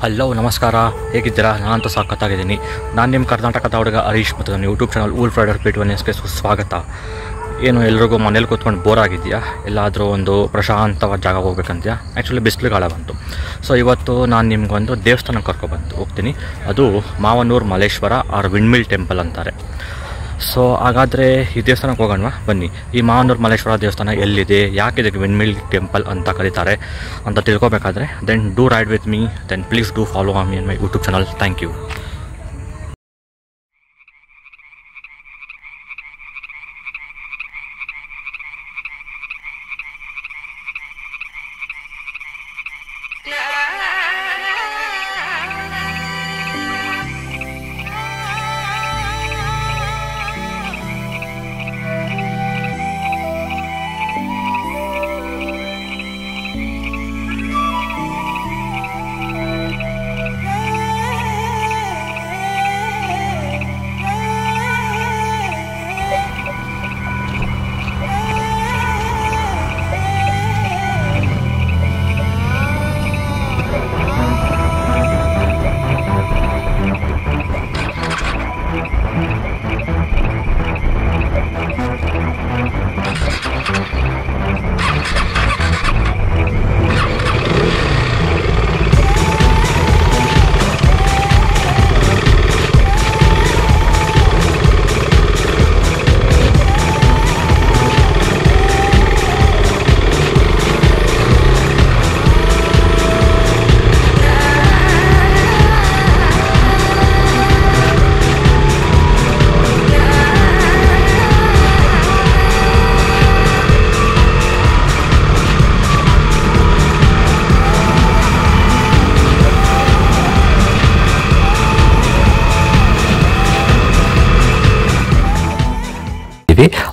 Hello ನಮಸ್ಕಾರ, ಹೇಗಿದ್ದೀರಾ? ನಾನಂತೂ ಸಖತ್ತಾಗಿದ್ದೀನಿ. ನಾನು ನಿಮ್ಮ ಕರ್ನಾಟಕದ ಹುಡುಗ ಹರೀಶ್ ಮತ್ತು ನನ್ನ ಯೂಟ್ಯೂಬ್ ಚಾನಲ್ ವೂಲ್ಫ್ ರೈಡರ್ P2NSಗೆ ಸುಸ್ವಾಗತ. ಏನು ಎಲ್ರಿಗೂ ಮನೇಲಿ ಕೂತ್ಕೊಂಡು ಬೋರ್ ಆಗಿದೆಯಾ? ಎಲ್ಲಾದರೂ ಒಂದು ಪ್ರಶಾಂತವಾದ ಜಾಗ ಹೋಗ್ಬೇಕಂತೀಯಾ? ಆ್ಯಕ್ಚುಲಿ ಬಿಸಿಲುಗಾಲ ಬಂತು. ಸೊ ಇವತ್ತು ನಾನು ನಿಮ್ಗೊಂದು ದೇವಸ್ಥಾನಕ್ಕೆ ಕರ್ಕೊಬಂದು ಹೋಗ್ತೀನಿ. ಅದು Mavanur Malleshwara or windmill temple ಅಂತಾರೆ. ಸೊ ಹಾಗಾದರೆ ಈ ದೇವಸ್ಥಾನಕ್ಕೆ ಹೋಗೋಣ ಬನ್ನಿ. ಈ ಮಾವನೂರು ಮಲ್ಲೇಶ್ವರ ದೇವಸ್ಥಾನ ಎಲ್ಲಿದೆ, ಯಾಕೆ ಇದಕ್ಕೆ ವಿಂಡ್ಮಿಲ್ ಟೆಂಪಲ್ ಅಂತ ಕರೀತಾರೆ ಅಂತ ತಿಳ್ಕೊಬೇಕಾದ್ರೆ then do ride with me, then please do follow me in my YouTube channel. Thank you.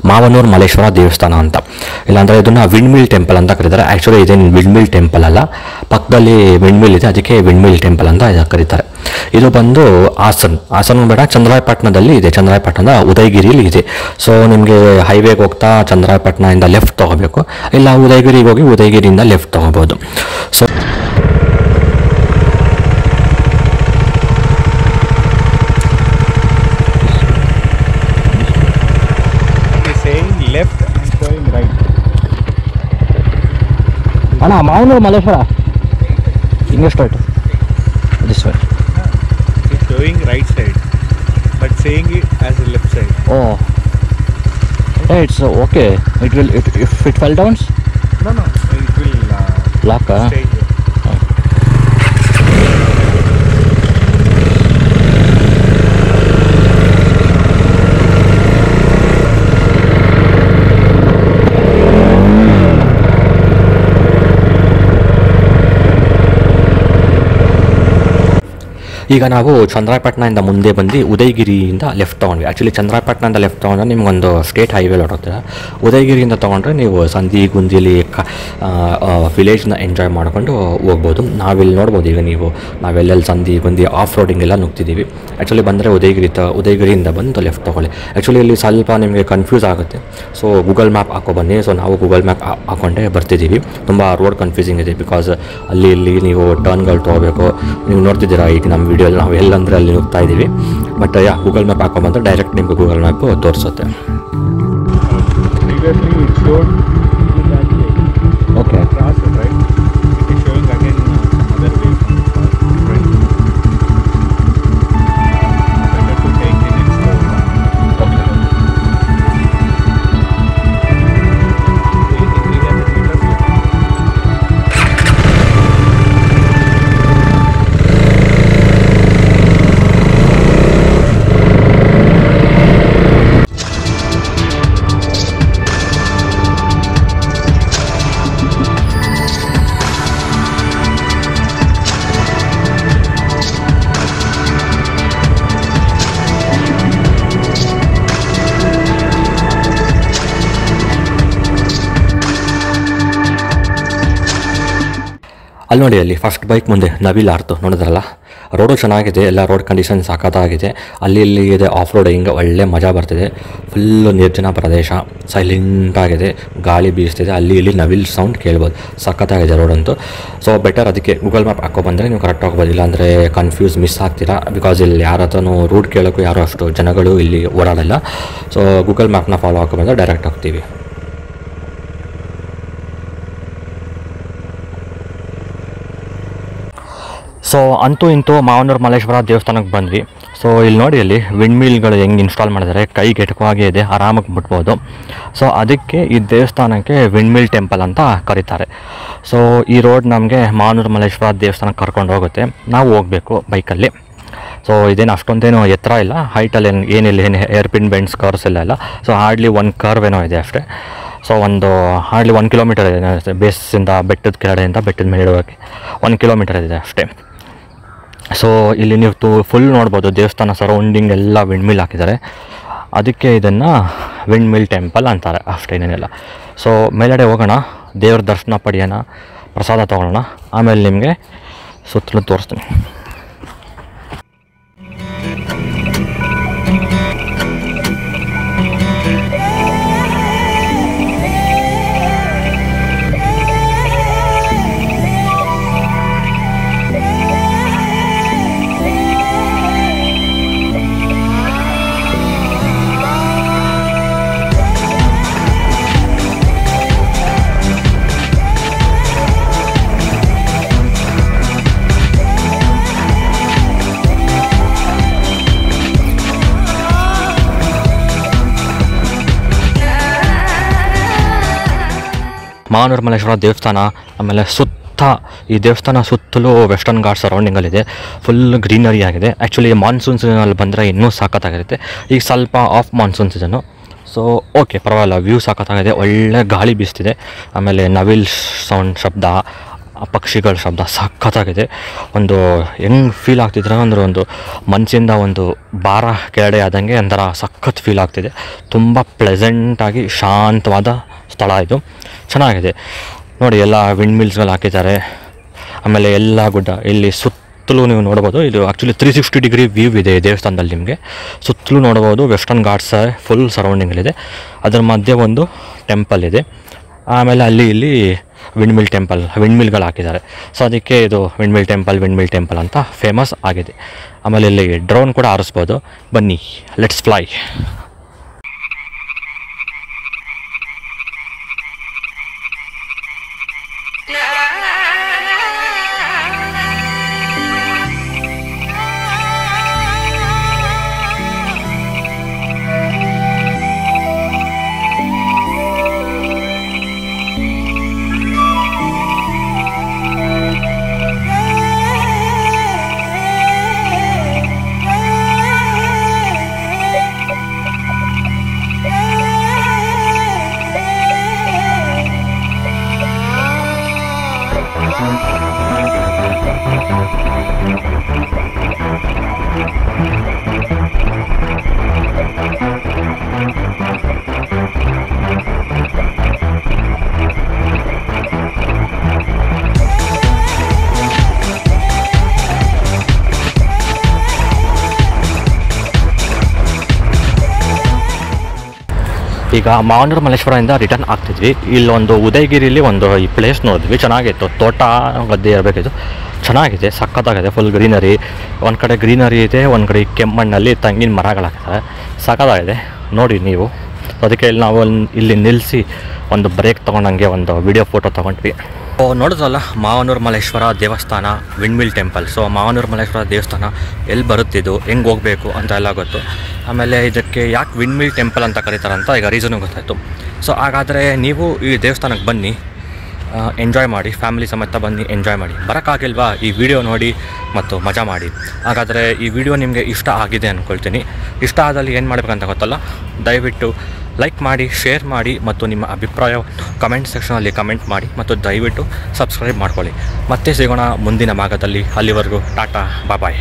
Mavanuru Malleshwara ದೇವಸ್ಥಾನ ಅಂತ, ಇಲ್ಲಾಂದರೆ ಇದನ್ನು ವಿಂಡ್ಮಿಲ್ ಟೆಂಪಲ್ ಅಂತ ಕರೀತಾರೆ. ಆ್ಯಕ್ಚುಲಿ ಇದೇನು ವಿಂಡ್ಮಿಲ್ ಟೆಂಪಲ್ ಅಲ್ಲ, ಪಕ್ಕದಲ್ಲಿ ವಿಂಡ್ಮಿಲ್ ಇದೆ, ಅದಕ್ಕೆ ವಿಂಡ್ಮಿಲ್ ಟೆಂಪಲ್ ಅಂತ ಇದಕ್ಕೆ ಕರೀತಾರೆ. ಇದು ಬಂದು ಹಾಸನ ಬೇಡ, ಚಂದ್ರಾಯಪಟ್ಟಣದಲ್ಲಿ ಇದೆ. ಚಂದ್ರಾಯಪಟ್ಟಣದ ಉದಯಗಿರಿಯಲ್ಲಿ ಇದೆ. ಸೊ ನಿಮಗೆ ಹೈವೇಗೆ ಹೋಗ್ತಾ ಚಂದ್ರಾಯಪಟ್ಟಣದಿಂದ ಲೆಫ್ಟ್ ತೊಗೋಬೇಕು, ಇಲ್ಲ ಉದಯಗಿರಿಗೆ ಹೋಗಿ ಉದಯಗಿರಿಯಿಂದ ಲೆಫ್ಟ್ ತೊಗೋಬೋದು. So left and going right. ಅಣ್ಣ ಮಾವನೂರು ಮಲ್ಲೇಶ್ವರ ಹಿಂಗೆ straight this way. It's going right side, but saying it as a left side. Oh, yeah, it's okay. It will if it fell down. No, it will Lock. stay here. ಈಗ ನಾವು ಚಂದ್ರಾಯಪಟ್ಟಣದಿಂದ ಮುಂದೆ ಬಂದು ಉದಯಗಿರಿಯಿಂದ left ತೊಗೊಂಡ್ವಿ. Actually ಚಂದ್ರಾಯಪಟ್ಟಣದಿಂದ left ತೊಗೊಂಡ್ರೆ ನಿಮ್ಗೊಂದು state highway ಹೊರಡ್ತೀರ. ಉದಯಗಿರಿಯಿಂದ ತೊಗೊಂಡ್ರೆ ನೀವು ಸಂದಿ ಗುಂದಿಲಿ ವಿಲೇಜ್ನ enjoy ಮಾಡ್ಕೊಂಡು ಹೋಗ್ಬೋದು. ನಾವಿಲ್ಲಿ ನೋಡ್ಬೋದು. ಈಗ ನೀವು ನಾವೆಲ್ಲೆಲ್ಲಿ ಸಂದಿ ಗುಂದಿ ಆಫ್ ರೋಡಿಂಗ್ ಎಲ್ಲ ನುಗ್ತಿದ್ದೀವಿ. ಆ್ಯಕ್ಚುಲಿ ಬಂದರೆ ಉದಯಗಿರಿಯಿಂದ ಬಂದು ಲೆಫ್ಟ್ ತೊಗೊಳ್ಳಿ. ಆ್ಯಕ್ಚುಲಿ ಇಲ್ಲಿ ಸ್ವಲ್ಪ ನಿಮಗೆ ಕನ್ಫ್ಯೂಸ್ ಆಗುತ್ತೆ. ಸೊ ಗೂಗಲ್ ಮ್ಯಾಪ್ ಹಾಕೋ ಬನ್ನಿ. ಸೊ ನಾವು ಗೂಗಲ್ ಮ್ಯಾಪ್ ಹಾಕ್ಕೊಂಡೇ ಬರ್ತಿದ್ದೀವಿ. ತುಂಬ ರೋಡ್ ಕನ್ಫ್ಯೂಸಿಂಗ್ ಇದೆ, ಬಿಕಾಸ್ ಇಲ್ಲಿ ನೀವು ಟರ್ನ್ಗಳು ತೊಗೋಬೇಕು. ನೀವು ನೋಡ್ತಿದ್ದೀರಾ ಈಗ ನಮ್ಮ ವಿಡಿಯೋ ನಾವು ಎಲ್ಲಂದರೆ ಅಲ್ಲಿ ಹೋಗ್ತಾ ಇದ್ದೀವಿ. ಬಟ್ ಗೂಗಲ್ ಮ್ಯಾಪ್ ಹಾಕೊಂಡ್ಬಂದ್ರೆ ಡೈರೆಕ್ಟ್ ನಿಮಗೆ ಗೂಗಲ್ ಮ್ಯಾಪು ತೋರಿಸುತ್ತೆ. ಓಕೆ, ಅಲ್ಲಿ ನೋಡಿ, ಅಲ್ಲಿ ಫಸ್ಟ್ ಬೈಕ್ ಮುಂದೆ ನವಿಲ್ ಆರ್ತು ನೋಡಿದ್ರಲ್ಲ. ರೋಡು ಚೆನ್ನಾಗಿದೆ, ಎಲ್ಲ ರೋಡ್ ಕಂಡೀಷನ್ ಸಖತ್ತಾಗಿದೆ. ಅಲ್ಲಿ ಇಲ್ಲಿ ಇದೆ ಆಫ್ ರೋಡ್, ಹಿಂಗೆ ಒಳ್ಳೆ ಮಜಾ ಬರ್ತಿದೆ. ಫುಲ್ಲು ನಿರ್ಜನ ಪ್ರದೇಶ, ಸೈಲೆಂಟಾಗಿದೆ, ಗಾಳಿ ಬೀಸ್ತಿದೆ, ಅಲ್ಲಿ ಇಲ್ಲಿ ನವಿಲ್ ಸೌಂಡ್ ಕೇಳ್ಬೋದು. ಸಖತ್ತಾಗಿದೆ ರೋಡಂತೂ. ಸೊ ಬೆಟರ್ ಅದಕ್ಕೆ ಗೂಗಲ್ ಮ್ಯಾಪ್ ಹಾಕೋ ಬಂದರೆ ನೀವು ಕರೆಕ್ಟ್ ಹೋಗ್ಬೋದು, ಇಲ್ಲಾಂದರೆ ಕನ್ಫ್ಯೂಸ್ ಮಿಸ್ ಆಗ್ತೀರಾ. ಬಿಕಾಸ್ ಇಲ್ಲಿ ಯಾರ ಹತ್ರನೂ ರೂಟ್ ಕೇಳೋಕ್ಕೂ ಯಾರು ಅಷ್ಟು ಜನಗಳು ಇಲ್ಲಿ ಓಡಾಡಲ್ಲ. ಸೊ ಗೂಗಲ್ ಮ್ಯಾಪ್ನ ಫಾಲೋ ಹಾಕೋ ಬಂದರೆ ಡೈರೆಕ್ಟ್ ಹೋಗ್ತೀವಿ. ಸೊ ಅಂತೂ ಇಂತೂ ಮಾವನೂರು ಮಲ್ಲೇಶ್ವರ ದೇವಸ್ಥಾನಕ್ಕೆ ಬಂದ್ವಿ. ಸೊ ಇಲ್ಲಿ ನೋಡಿ, ಅಲ್ಲಿ ವಿಂಡ್ ಮಿಲ್ಗಳು ಹೆಂಗೆ ಇನ್ಸ್ಟಾಲ್ ಮಾಡಿದ್ದಾರೆ, ಕೈಗೆ ಎಟುಕುವಾಗೇ ಇದೆ, ಆರಾಮಾಗಿ ಬಿಟ್ಬೋದು. ಸೊ ಅದಕ್ಕೆ ಈ ದೇವಸ್ಥಾನಕ್ಕೆ ವಿಂಡ್ ಮಿಲ್ ಟೆಂಪಲ್ ಅಂತ ಕರೀತಾರೆ. ಸೊ ಈ ರೋಡ್ ನಮಗೆ ಮಾವನೂರು ಮಲ್ಲೇಶ್ವರ ದೇವಸ್ಥಾನಕ್ಕೆ ಕರ್ಕೊಂಡು ಹೋಗುತ್ತೆ. ನಾವು ಹೋಗಬೇಕು ಬೈಕಲ್ಲಿ. ಸೊ ಇದೇನು ಅಷ್ಟೊಂದೇನು ಎತ್ತರ ಇಲ್ಲ, ಹೈಟಲ್ಲಿ ಏನಿಲ್ಲ, ಏರ್ಪಿನ್ ಬೆಂಡ್ಸ್ ಕರ್ವ್ಸ್ ಎಲ್ಲ ಇಲ್ಲ. ಸೊ ಹಾರ್ಡ್ಲಿ 1 ಕರ್ವ್ ಏನೋ ಇದೆ ಅಷ್ಟೇ. ಸೊ ಹಾರ್ಡ್ಲಿ 1 ಕಿಲೋಮೀಟರ್ ಇದೆ, ಬೇಸಿಂದ ಬೆಟ್ಟದ ಕೆಳಗಡೆಯಿಂದ ಬೆಟ್ಟದ ಮೇಲೆ ಇಡೋಕ್ಕೆ 1 ಕಿಲೋಮೀಟರ್ ಇದೆ ಅಷ್ಟೇ. ಸೊ ಇಲ್ಲಿ ನೀವು ಫುಲ್ ನೋಡ್ಬೋದು, ದೇವಸ್ಥಾನ ಸರೌಂಡಿಂಗ್ ಎಲ್ಲ ವಿಂಡ್ ಮಿಲ್ ಹಾಕಿದ್ದಾರೆ. ಅದಕ್ಕೆ ಇದನ್ನು ವಿಂಡ್ ಮಿಲ್ ಟೆಂಪಲ್ ಅಂತಾರೆ, ಅಷ್ಟೇನೇನಿಲ್ಲ. ಸೊ ಮೇಲ್ಗಡೆ ಹೋಗೋಣ, ದೇವ್ರ ದರ್ಶನ ಪಡೆಯೋಣ, ಪ್ರಸಾದ ತೊಗೊಳ್ಳೋಣ, ಆಮೇಲೆ ನಿಮಗೆ ಸುತ್ತಲೂ ತೋರಿಸ್ತೀನಿ. ಮಾವನೂರು ಮಲ್ಲೇಶ್ವರ ದೇವಸ್ಥಾನ, ಆಮೇಲೆ ಈ ದೇವಸ್ಥಾನ ಸುತ್ತಲೂ ವೆಸ್ಟರ್ನ್ ಘಾಟ್ ಸರೌಂಡಿಂಗಲ್ಲಿದೆ. ಫುಲ್ ಗ್ರೀನರಿ ಆಗಿದೆ. ಆ್ಯಕ್ಚುಲಿ ಮಾನ್ಸೂನ್ ಸೀಸನಲ್ಲಿ ಬಂದರೆ ಇನ್ನೂ ಸಖತ್ತಾಗಿರುತ್ತೆ. ಈಗ ಸ್ವಲ್ಪ of monsoon season. So okay, ಪರವಾಗಿಲ್ಲ, ವ್ಯೂ ಸಖತ್ತಾಗಿದೆ, ಒಳ್ಳೆ ಗಾಳಿ ಬೀಸ್ತಿದೆ. ಆಮೇಲೆ ನವಿಲ್ ಸೌಂಡ್ ಶಬ್ದ, ಪಕ್ಷಿಗಳ ಶಬ್ದ ಸಖತ್ತಾಗಿದೆ. ಒಂದು ಹೆಂಗೆ ಫೀಲ್ ಆಗ್ತಿದ್ರೆ ಅಂದರೆ ಒಂದು ಮನಸ್ಸಿಂದ ಒಂದು ಭಾರ ಕೆಳಗಡೆ ಆದಂಗೆ ಒಂಥರ ಸಖತ್ ಫೀಲ್ ಆಗ್ತಿದೆ. ತುಂಬ ಪ್ಲೆಸೆಂಟಾಗಿ ಶಾಂತವಾದ ಸ್ಥಳ ಇದು, ಚೆನ್ನಾಗಿದೆ ನೋಡಿ. ಎಲ್ಲ ವಿಂಡ್ ಮಿಲ್ಸ್ಗಳು ಹಾಕಿದ್ದಾರೆ. ಆಮೇಲೆ ಎಲ್ಲ ಗುಡ್ಡ ಇಲ್ಲಿ ಸುತ್ತಲೂ ನೀವು ನೋಡ್ಬೋದು. ಇದು ಆ್ಯಕ್ಚುಲಿ 360 ಡಿಗ್ರಿ ವ್ಯೂ ಇದೆ ಈ ದೇವಸ್ಥಾನದಲ್ಲಿ. ನಿಮಗೆ ಸುತ್ತಲೂ ನೋಡ್ಬೋದು, ವೆಸ್ಟರ್ನ್ ಘಾಟ್ಸ್ ಫುಲ್ ಸರೌಂಡಿಂಗಲ್ಲಿದೆ. ಅದರ ಮಧ್ಯೆ ಒಂದು ಟೆಂಪಲ್ ಇದೆ. ಆಮೇಲೆ ಅಲ್ಲಿ ಇಲ್ಲಿ ವಿಂಡ್ ಮಿಲ್ಗಳು ಹಾಕಿದ್ದಾರೆ. ಸೊ ಅದಕ್ಕೆ ಇದು ವಿಂಡ್ ಮಿಲ್ ಟೆಂಪಲ್ ಅಂತ ಫೇಮಸ್ ಆಗಿದೆ. ಆಮೇಲೆ ಇಲ್ಲಿ ಡ್ರೋನ್ ಕೂಡ ಹಾರಿಸ್ಬೋದು. ಬನ್ನಿ, ಲೆಟ್ಸ್ ಫ್ಲೈ. ಈಗ ಮಾವನೂರು ಮಲ್ಲೇಶ್ವರದಿಂದ ರಿಟರ್ನ್ ಆಗ್ತಿದ್ವಿ. ಇಲ್ಲೊಂದು ಉದಯಗಿರಿಲಿ ಒಂದು ಈ ಪ್ಲೇಸ್ ನೋಡಿದ್ವಿ, ಚೆನ್ನಾಗಿತ್ತು. ತೋಟ ಗದ್ದೆ ಇರಬೇಕಿತ್ತು, ಚೆನ್ನಾಗಿದೆ, ಸಖತ್ತಾಗಿದೆ. ಫುಲ್ ಗ್ರೀನರಿ, ಒಂದು ಕಡೆ ಗ್ರೀನರಿ ಇದೆ, ಒಂದು ಕಡೆ ಕೆಮ್ಮಣ್ಣಲ್ಲಿ ತೆಂಗಿನ ಮರಗಳಾಗ್ತವೆ, ಸಖತ್ತಾಗಿದೆ ನೋಡಿ ನೀವು. ಅದಕ್ಕೆ ಇಲ್ಲಿ ನಾವು ಇಲ್ಲಿ ನಿಲ್ಲಿಸಿ ಒಂದು ಬ್ರೇಕ್ ತೊಗೊಂಡಂಗೆ ಒಂದು ವಿಡಿಯೋ ಫೋಟೋ ತೊಗೊಂಡ್ವಿ. ಸೊ ನೋಡಿದ್ರಲ್ಲ, ಮಾವನೂರು ಮಲ್ಲೇಶ್ವರ ದೇವಸ್ಥಾನ, wind mill temple. So Mavanur Malleshwara ದೇವಸ್ಥಾನ ಎಲ್ಲಿ ಬರುತ್ತಿದ್ದು, ಹೆಂಗೆ ಹೋಗಬೇಕು ಅಂತ ಎಲ್ಲ ಗೊತ್ತು. ಆಮೇಲೆ ಇದಕ್ಕೆ ಯಾಕೆ ವಿಂಡ್ ಮಿಲ್ ಟೆಂಪಲ್ ಅಂತ ಕರೀತಾರಂತ ಈಗ ರೀಸನು ಗೊತ್ತಾಯಿತು. ಸೊ ಹಾಗಾದರೆ ನೀವು ಈ ದೇವಸ್ಥಾನಕ್ಕೆ ಬನ್ನಿ, ಎಂಜಾಯ್ ಮಾಡಿ, ಫ್ಯಾಮಿಲಿ ಸಮೇತ ಬನ್ನಿ ಎಂಜಾಯ್ ಮಾಡಿ. ಬರೋಕ್ಕಾಗಿಲ್ವಾ, ಈ ವಿಡಿಯೋ ನೋಡಿ ಮತ್ತು ಮಜಾ ಮಾಡಿ. ಹಾಗಾದರೆ ಈ ವಿಡಿಯೋ ನಿಮಗೆ ಇಷ್ಟ ಆಗಿದೆ ಅಂದ್ಕೊಳ್ತೀನಿ. ಇಷ್ಟ ಆದಲ್ಲಿ ಏನು ಮಾಡಬೇಕಂತ ಗೊತ್ತಲ್ಲ, ದಯವಿಟ್ಟು ಲೈಕ್ ಮಾಡಿ, ಶೇರ್ ಮಾಡಿ ಮತ್ತು ನಿಮ್ಮ ಅಭಿಪ್ರಾಯವನ್ನು ಕಮೆಂಟ್ ಸೆಕ್ಷನಲ್ಲಿ ಕಮೆಂಟ್ ಮಾಡಿ ಮತ್ತು ದಯವಿಟ್ಟು ಸಬ್ಸ್ಕ್ರೈಬ್ ಮಾಡ್ಕೊಳ್ಳಿ. ಮತ್ತೆ ಸಿಗೋಣ ಮುಂದಿನ ಭಾಗದಲ್ಲಿ. ಅಲ್ಲಿವರೆಗೂ ಟಾಟಾ, ಬಾಯ್.